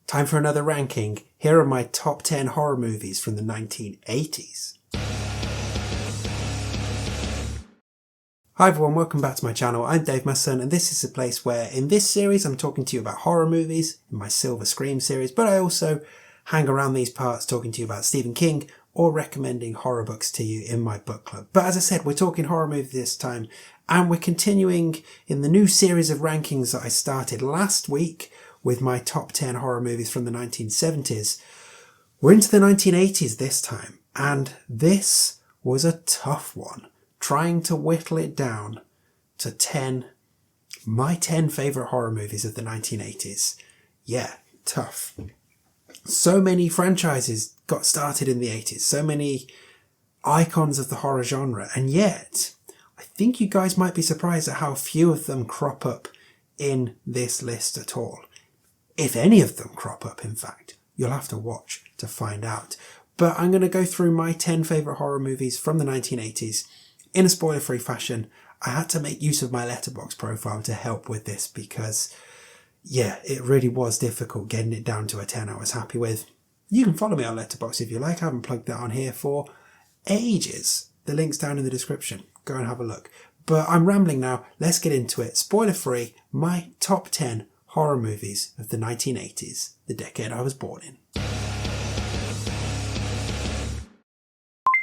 Time for another ranking. Here are my top 10 horror movies from the 1980s. Hi everyone, welcome back to my channel. I'm Dave Musson, and this is a place where in this series I'm talking to you about horror movies in my Silver Scream series, but I also hang around these parts talking to you about Stephen King or recommending horror books to you in my book club. But as I said, we're talking horror movies this time, and we're continuing in the new series of rankings that I started last week with my top 10 horror movies from the 1970s. We're into the 1980s this time, and this was a tough one, trying to whittle it down to 10, my 10 favourite horror movies of the 1980s. Yeah, tough. So many franchises got started in the 80s, so many icons of the horror genre, and yet I think you guys might be surprised at how few of them crop up in this list at all. If any of them crop up, in fact. You'll have to watch to find out. But I'm going to go through my 10 favourite horror movies from the 1980s in a spoiler-free fashion. I had to make use of my Letterboxd profile to help with this because, yeah, it really was difficult getting it down to a 10 I was happy with. You can follow me on Letterboxd if you like. I haven't plugged that on here for ages. The link's down in the description. Go and have a look. But I'm rambling now. Let's get into it. Spoiler-free, my top 10 horror movies of the 1980s, the decade I was born in.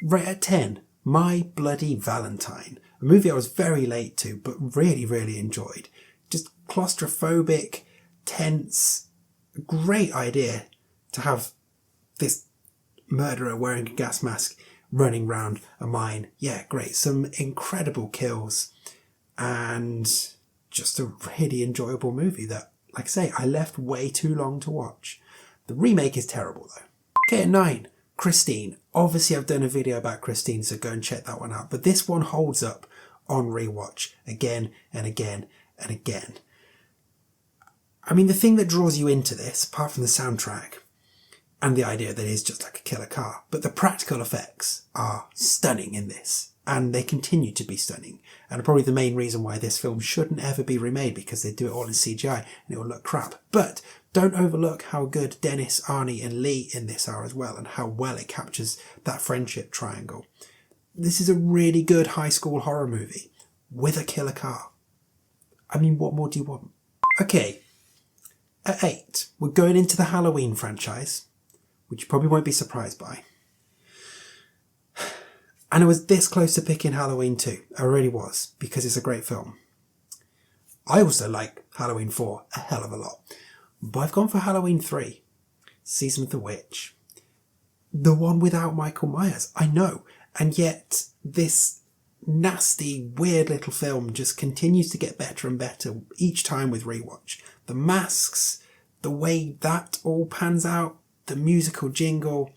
Right at 10, My Bloody Valentine, a movie I was very late to but really enjoyed. Just claustrophobic, tense, great idea to have this murderer wearing a gas mask running round a mine. Yeah, great. Some incredible kills and just a really enjoyable movie that, like I say, I left way too long to watch. The remake is terrible though. Okay, at 9, Christine. Obviously I've done a video about Christine, so go and check that one out. But this one holds up on rewatch again and again and again. I mean, the thing that draws you into this, apart from the soundtrack and the idea that it is just like a killer car, but the practical effects are stunning in this. And they continue to be stunning. And probably the main reason why this film shouldn't ever be remade, because they do it all in CGI and it will look crap. But don't overlook how good Dennis, Arnie and Lee in this are as well, and how well it captures that friendship triangle. This is a really good high school horror movie with a killer car. I mean, what more do you want? Okay, at 8, we're going into the Halloween franchise, which you probably won't be surprised by. And I was this close to picking Halloween 2. I really was, because it's a great film. I also like Halloween 4 a hell of a lot. But I've gone for Halloween 3. Season of the Witch. The one without Michael Myers. I know. And yet this nasty, weird little film just continues to get better and better each time with rewatch. The masks, the way that all pans out, the musical jingle,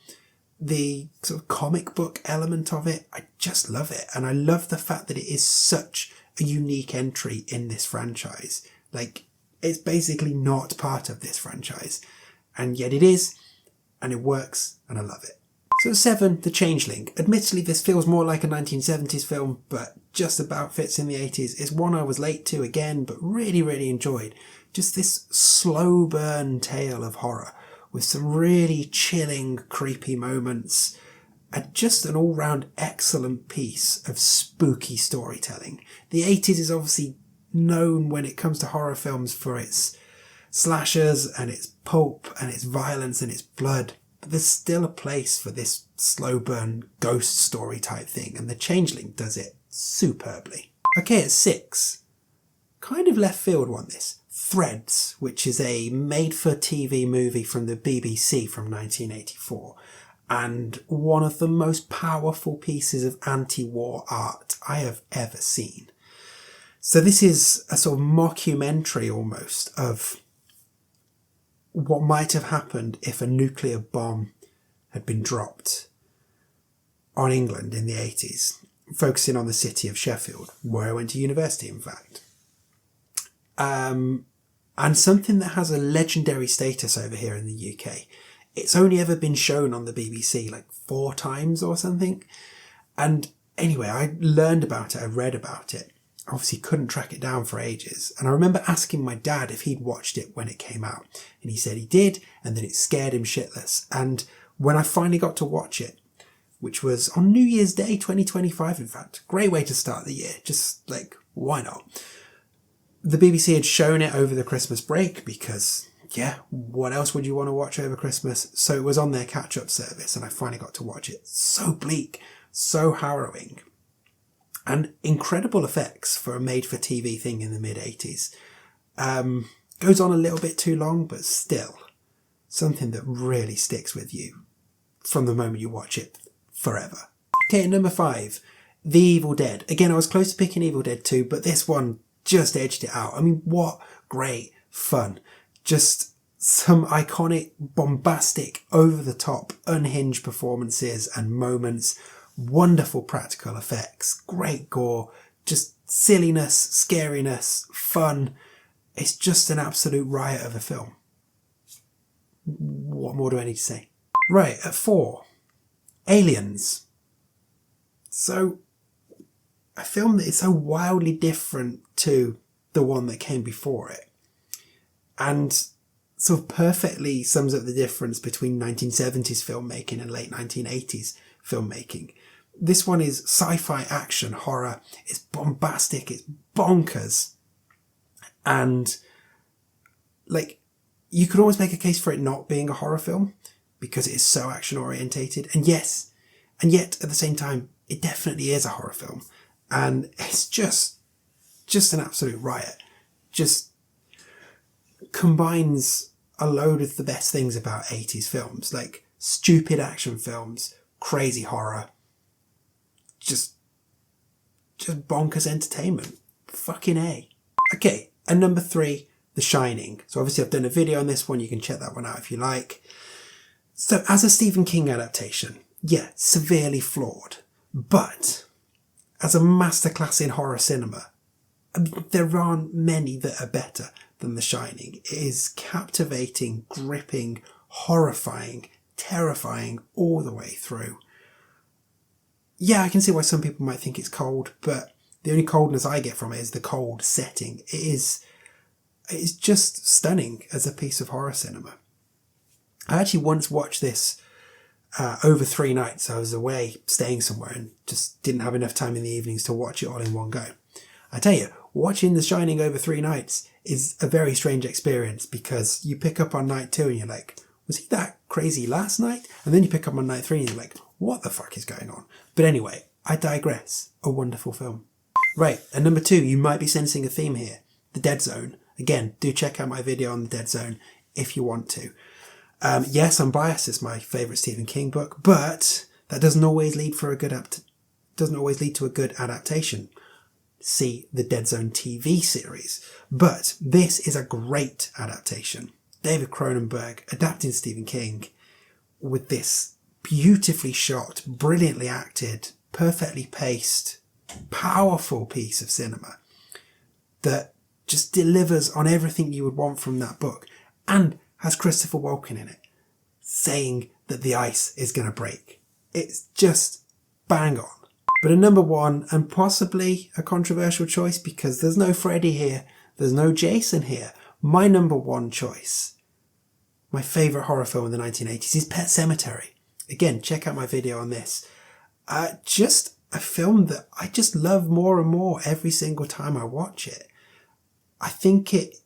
the sort of comic book element of it, I just love it. And I love the fact that it is such a unique entry in this franchise. Like, it's basically not part of this franchise, and yet it is, and it works, and I love it. So 7, The Changeling. Admittedly, this feels more like a 1970s film, but just about fits in the 80s. It's one I was late to again, but really enjoyed. Just this slow burn tale of horror, with some really chilling, creepy moments, and just an all-round excellent piece of spooky storytelling. The 80s is obviously known when it comes to horror films for its slashers and its pulp and its violence and its blood, but there's still a place for this slow burn ghost story type thing, and The Changeling does it superbly. Okay, at 6, kind of left field one this. Threads, which is a made-for-TV movie from the BBC from 1984, and one of the most powerful pieces of anti-war art I have ever seen. So this is a sort of mockumentary almost of what might have happened if a nuclear bomb had been dropped on England in the 80s, focusing on the city of Sheffield, where I went to university, in fact. And something that has a legendary status over here in the UK. It's only ever been shown on the BBC like 4 times or something. And anyway, I learned about it, I read about it. obviously couldn't track it down for ages. And I remember asking my dad if he'd watched it when it came out. And he said he did, and then it scared him shitless. And when I finally got to watch it, which was on New Year's Day 2025, in fact, great way to start the year, just like, why not? The BBC had shown it over the Christmas break because, yeah, what else would you want to watch over Christmas? So it was on their catch-up service, and I finally got to watch it. So bleak, so harrowing, and incredible effects for a made-for-TV thing in the mid-80s. Goes on a little bit too long, but still something that really sticks with you from the moment you watch it forever. Okay, number 5, The Evil Dead. Again, I was close to picking Evil Dead 2, but this one just edged it out. I mean, what great fun. Just some iconic, bombastic, over-the-top, unhinged performances and moments. Wonderful practical effects, great gore, just silliness, scariness, fun. It's just an absolute riot of a film. What more do I need to say? Right, at 4, Aliens. So, a film that is so wildly different to the one that came before it, and sort of perfectly sums up the difference between 1970s filmmaking and late 1980s filmmaking. This one is sci-fi action horror. It's bombastic, it's bonkers, and like, you could almost make a case for it not being a horror film because it is so action orientated. And yes, and yet at the same time, it definitely is a horror film. And it's just an absolute riot. Just combines a load of the best things about 80s films, like stupid action films, crazy horror, just bonkers entertainment. Fucking A. Okay, and number 3, The Shining. So obviously I've done a video on this one, you can check that one out if you like. So as a Stephen King adaptation, yeah, severely flawed, but as a masterclass in horror cinema, I mean, there aren't many that are better than The Shining. It is captivating, gripping, horrifying, terrifying all the way through. Yeah, I can see why some people might think it's cold, but the only coldness I get from it is the cold setting. It is just stunning as a piece of horror cinema. I actually once watched this over 3 nights. I was away staying somewhere and just didn't have enough time in the evenings to watch it all in one go. I tell you, watching The Shining over 3 nights is a very strange experience because you pick up on night 2 and you're like, was he that crazy last night? And then you pick up on night 3 and you're like, what the fuck is going on? But anyway, I digress. A wonderful film. Right, and number 2, you might be sensing a theme here. The Dead Zone. Again, do check out my video on The Dead Zone if you want to. Yes, I'm biased. It's my favourite Stephen King book, but that doesn't always lead to a good adaptation. See the Dead Zone TV series. But this is a great adaptation. David Cronenberg adapting Stephen King with this beautifully shot, brilliantly acted, perfectly paced, powerful piece of cinema that just delivers on everything you would want from that book, and has Christopher Walken in it, saying that the ice is going to break. It's just bang on. But a number 1, and possibly a controversial choice because there's no Freddy here, there's no Jason here. My number 1 choice, my favourite horror film in the 1980s, is Pet Sematary. Again, check out my video on this. Just a film that I just love more and more every single time I watch it. I think it,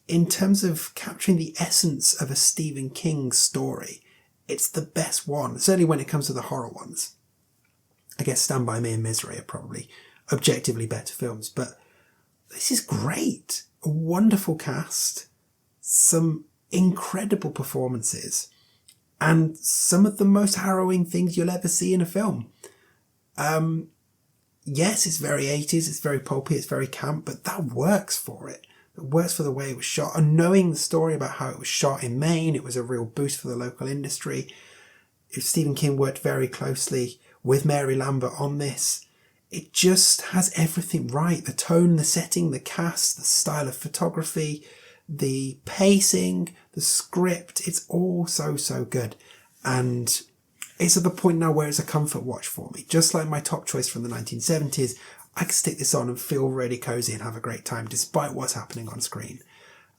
in terms of capturing the essence of a Stephen King story, it's the best one, certainly when it comes to the horror ones. I guess Stand By Me and Misery are probably objectively better films, but this is great. A wonderful cast, some incredible performances, and some of the most harrowing things you'll ever see in a film. Yes, it's very 80s, it's very pulpy, it's very camp, but that works for it. It works for the way it was shot. And knowing the story about how it was shot in Maine, it was a real boost for the local industry. If Stephen King worked very closely with Mary Lambert on this, it just has everything right. The tone, the setting, the cast, the style of photography, the pacing, the script, it's all so good. And it's at the point now where it's a comfort watch for me. Just like my top choice from the 1970s, I can stick this on and feel really cozy and have a great time despite what's happening on screen.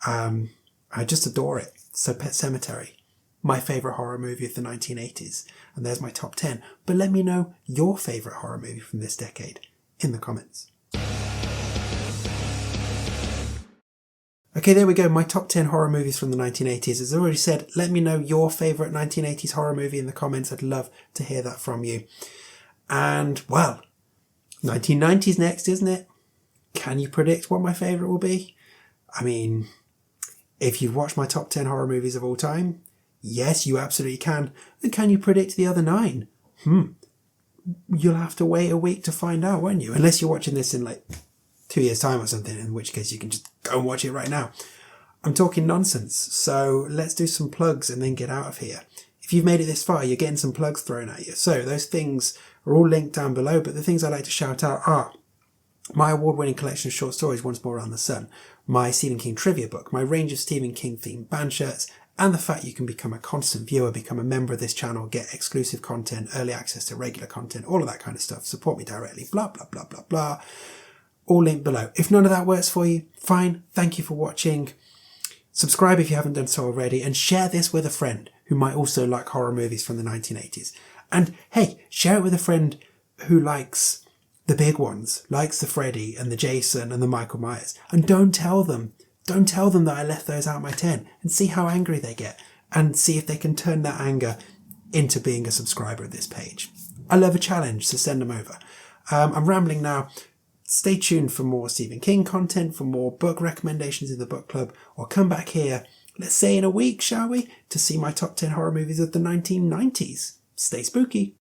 I just adore it. So Pet Sematary, my favourite horror movie of the 1980s. And there's my top 10. But let me know your favourite horror movie from this decade in the comments. Okay, there we go. My top 10 horror movies from the 1980s. As I already said, let me know your favourite 1980s horror movie in the comments. I'd love to hear that from you. And, well, 1990s next, isn't it? Can you predict what my favourite will be? I mean, if you've watched my top 10 horror movies of all time, yes, you absolutely can. And can you predict the other 9? You'll have to wait a week to find out, won't you? Unless you're watching this in like 2 years' time or something, in which case you can just go and watch it right now. I'm talking nonsense, so let's do some plugs and then get out of here. If you've made it this far, you're getting some plugs thrown at you. So those things are all linked down below, but the things I like to shout out are my award-winning collection of short stories, Once More Around the Sun, my Stephen King trivia book, my range of Stephen King themed band shirts, and the fact you can become a constant viewer, become a member of this channel, get exclusive content, early access to regular content, all of that kind of stuff, support me directly, blah, blah, blah, blah, blah. All linked below. If none of that works for you, fine. Thank you for watching. Subscribe if you haven't done so already, and share this with a friend who might also like horror movies from the 1980s. And hey, share it with a friend who likes the big ones, likes the Freddy and the Jason and the Michael Myers. And don't tell them that I left those out my 10, and see how angry they get, and see if they can turn that anger into being a subscriber of this page. I love a challenge, so send them over. I'm rambling now. Stay tuned for more Stephen King content, for more book recommendations in the book club, or come back here, let's say in a week, shall we, to see my top 10 horror movies of the 1990s. Stay spooky.